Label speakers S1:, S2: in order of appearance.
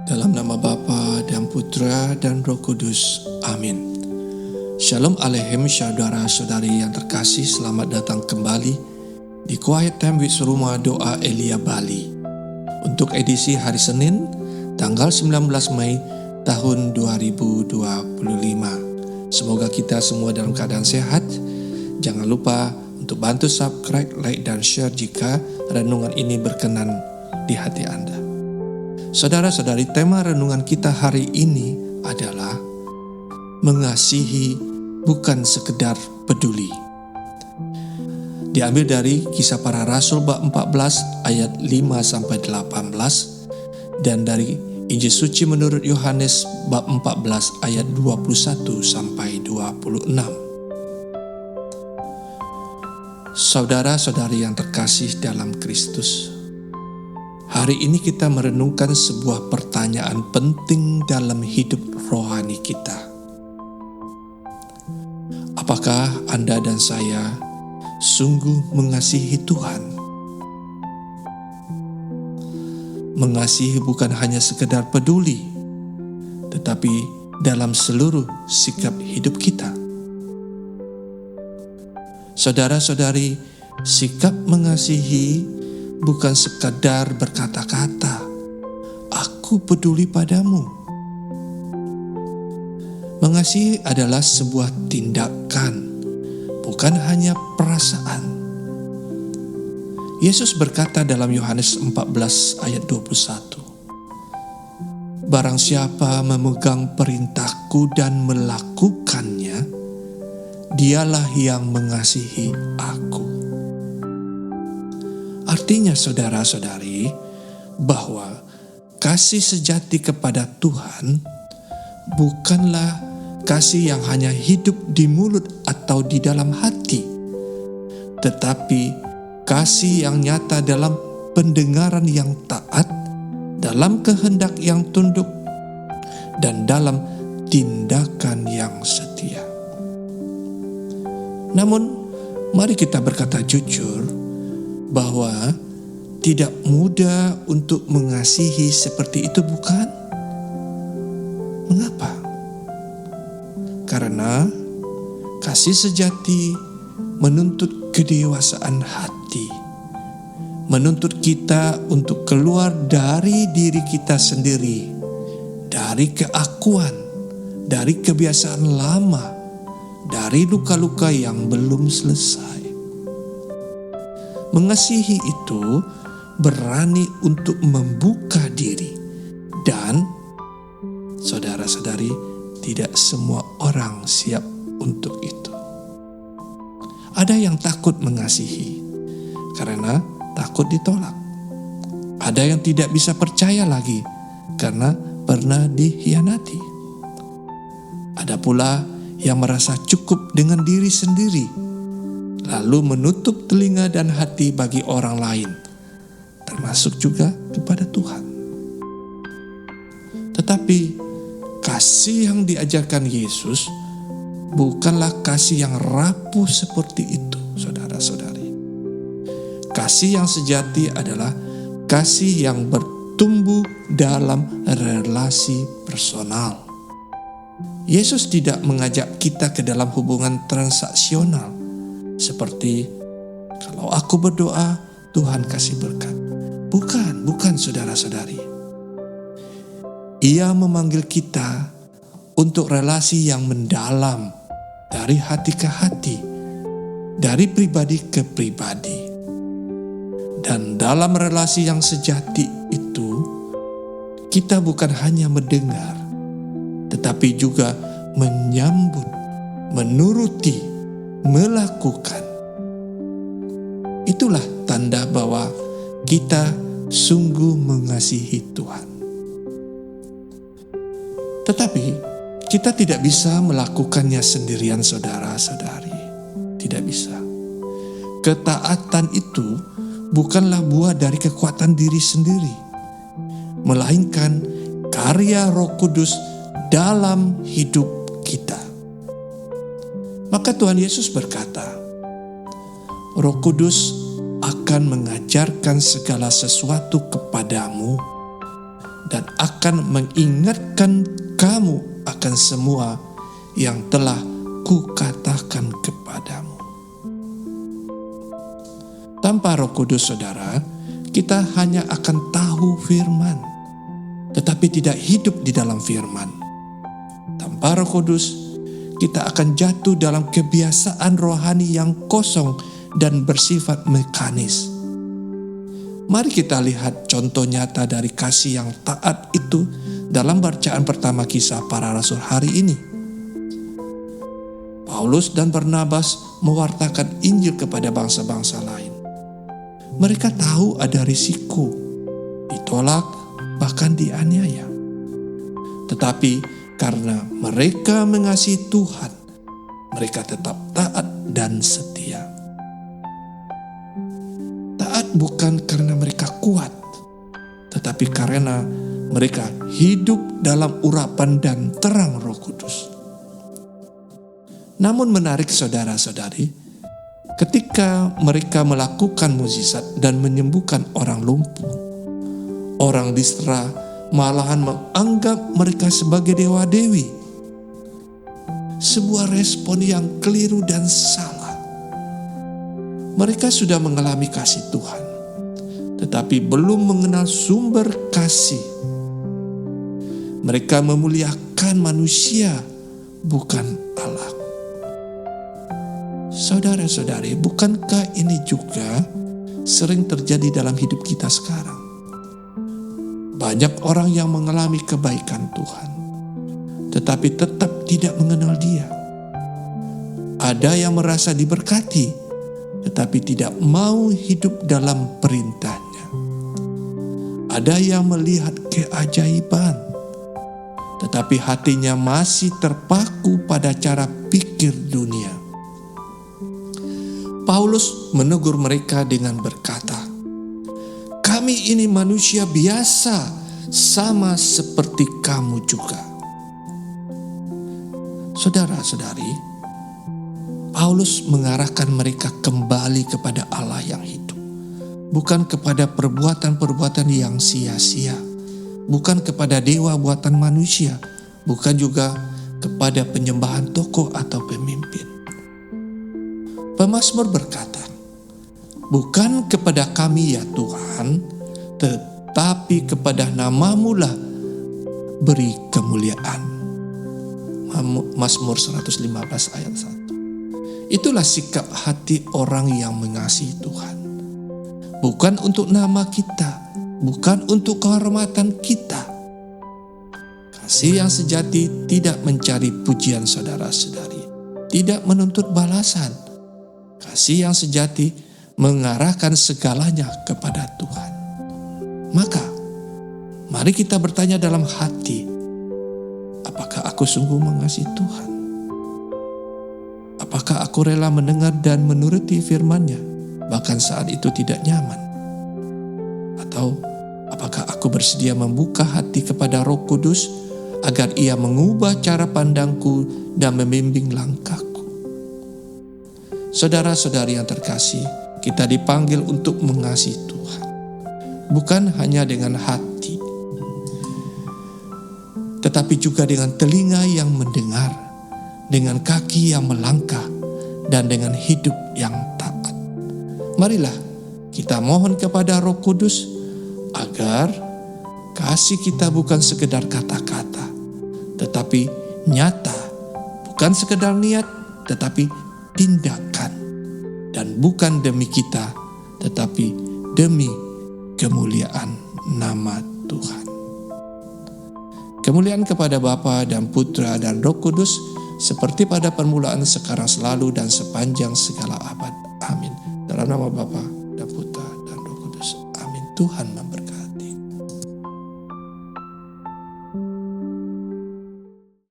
S1: Dalam nama Bapa dan Putra dan Roh Kudus. Amin. Shalom Aleichem saudara-saudari yang terkasih, selamat datang kembali di Quiet Time with Rumah Doa Elia Bali. Untuk edisi hari Senin, tanggal 19 Mei tahun 2025. Semoga kita semua dalam keadaan sehat. Jangan lupa untuk bantu subscribe, like, dan share jika renungan ini berkenan di hati Anda. Saudara-saudari, tema renungan kita hari ini adalah mengasihi bukan sekedar peduli. Diambil dari Kisah Para Rasul bab 14 ayat 5-18 dan dari Injil Suci menurut Yohanes bab 14 ayat 21-26. Saudara-saudari yang terkasih dalam Kristus, hari ini kita merenungkan sebuah pertanyaan penting dalam hidup rohani kita. Apakah Anda dan saya sungguh mengasihi Tuhan? Mengasihi bukan hanya sekedar peduli, tetapi dalam seluruh sikap hidup kita. Saudara-saudari, sikap mengasihi bukan sekadar berkata-kata, "Aku peduli padamu." Mengasihi adalah sebuah tindakan, bukan hanya perasaan. Yesus berkata dalam Yohanes 14 ayat 21, "Barang siapa memegang perintahku dan melakukannya, dialah yang mengasihi aku." Artinya saudara-saudari, bahwa kasih sejati kepada Tuhan bukanlah kasih yang hanya hidup di mulut atau di dalam hati, tetapi kasih yang nyata dalam pendengaran yang taat, dalam kehendak yang tunduk, dan dalam tindakan yang setia. Namun, mari kita berkata jujur bahwa tidak mudah untuk mengasihi seperti itu, bukan? Mengapa? Karena kasih sejati menuntut kedewasaan hati, menuntut kita untuk keluar dari diri kita sendiri, dari keakuan, dari kebiasaan lama, dari luka-luka yang belum selesai. Mengasihi itu berani untuk membuka diri, dan saudara-saudari, tidak semua orang siap untuk itu. Ada yang takut mengasihi karena takut ditolak. Ada yang tidak bisa percaya lagi karena pernah dikhianati. Ada pula yang merasa cukup dengan diri sendiri, lalu menutup telinga dan hati bagi orang lain, termasuk juga kepada Tuhan. Tetapi kasih yang diajarkan Yesus bukanlah kasih yang rapuh seperti itu, saudara-saudari. Kasih yang sejati adalah kasih yang bertumbuh dalam relasi personal. Yesus tidak mengajak kita ke dalam hubungan transaksional, seperti kalau aku berdoa, Tuhan kasih berkat. Bukan saudara-saudari. Ia memanggil kita untuk relasi yang mendalam, dari hati ke hati, dari pribadi ke pribadi. Dan dalam relasi yang sejati itu, kita bukan hanya mendengar, tetapi juga menyambut, menuruti, melakukan. Itulah tanda bahwa kita sungguh mengasihi Tuhan. Tetapi kita tidak bisa melakukannya sendirian, saudara-saudari. Tidak bisa. Ketaatan itu bukanlah buah dari kekuatan diri sendiri, melainkan karya Roh Kudus dalam hidup kita. Maka Tuhan Yesus berkata, Roh Kudus akan mengajarkan segala sesuatu kepadamu dan akan mengingatkan kamu akan semua yang telah kukatakan kepadamu. Tanpa Roh Kudus, saudara, kita hanya akan tahu firman, tetapi tidak hidup di dalam firman. Tanpa Roh Kudus, kita akan jatuh dalam kebiasaan rohani yang kosong dan bersifat mekanis. Mari kita lihat contoh nyata dari kasih yang taat itu dalam bacaan pertama Kisah Para Rasul hari ini. Paulus dan Barnabas mewartakan Injil kepada bangsa-bangsa lain. Mereka tahu ada risiko, ditolak, bahkan dianiaya. Tetapi karena mereka mengasihi Tuhan, mereka tetap taat dan setia. Taat bukan karena mereka kuat, tetapi karena mereka hidup dalam urapan dan terang Roh Kudus. Namun menarik saudara-saudari, ketika mereka melakukan mukjizat dan menyembuhkan orang lumpuh, orang Listra malahan menganggap mereka sebagai dewa-dewi. Sebuah respon yang keliru dan salah. Mereka sudah mengalami kasih Tuhan, tetapi belum mengenal sumber kasih. Mereka memuliakan manusia, bukan Allah. Saudara-saudari, bukankah ini juga sering terjadi dalam hidup kita sekarang? Banyak orang yang mengalami kebaikan Tuhan, tetapi tetap tidak mengenal Dia. Ada yang merasa diberkati, tetapi tidak mau hidup dalam perintah-Nya. Ada yang melihat keajaiban, tetapi hatinya masih terpaku pada cara pikir dunia. Paulus menegur mereka dengan berkata, "Kami ini manusia biasa, sama seperti kamu juga." Saudara-saudari, Paulus mengarahkan mereka kembali kepada Allah yang hidup, bukan kepada perbuatan-perbuatan yang sia-sia, bukan kepada dewa buatan manusia, bukan juga kepada penyembahan tokoh atau pemimpin. Pemazmur berkata, "Bukan kepada kami ya Tuhan, tetapi kepada nama-Mu lah beri kemuliaan." Mazmur 115 ayat 1. Itulah sikap hati orang yang mengasihi Tuhan. Bukan untuk nama kita, bukan untuk kehormatan kita. Kasih yang sejati tidak mencari pujian saudara-saudari, tidak menuntut balasan. Kasih yang sejati mengarahkan segalanya kepada Tuhan. Maka, mari kita bertanya dalam hati, apakah aku sungguh mengasihi Tuhan? Apakah aku rela mendengar dan menuruti firman-Nya, bahkan saat itu tidak nyaman? Atau apakah aku bersedia membuka hati kepada Roh Kudus agar Ia mengubah cara pandangku dan membimbing langkahku? Saudara-saudari yang terkasih, kita dipanggil untuk mengasihi Tuhan, bukan hanya dengan hati, tetapi juga dengan telinga yang mendengar, dengan kaki yang melangkah, dan dengan hidup yang taat. Marilah kita mohon kepada Roh Kudus agar kasih kita bukan sekedar kata-kata, tetapi nyata, bukan sekedar niat, tetapi tindakan, dan bukan demi kita, tetapi demi kemuliaan nama Tuhan. Kemuliaan kepada Bapa dan Putra dan Roh Kudus, seperti pada permulaan, sekarang, selalu, dan sepanjang segala abad. Amin. Dalam nama Bapa dan Putra dan Roh Kudus. Amin. Tuhan memberkati.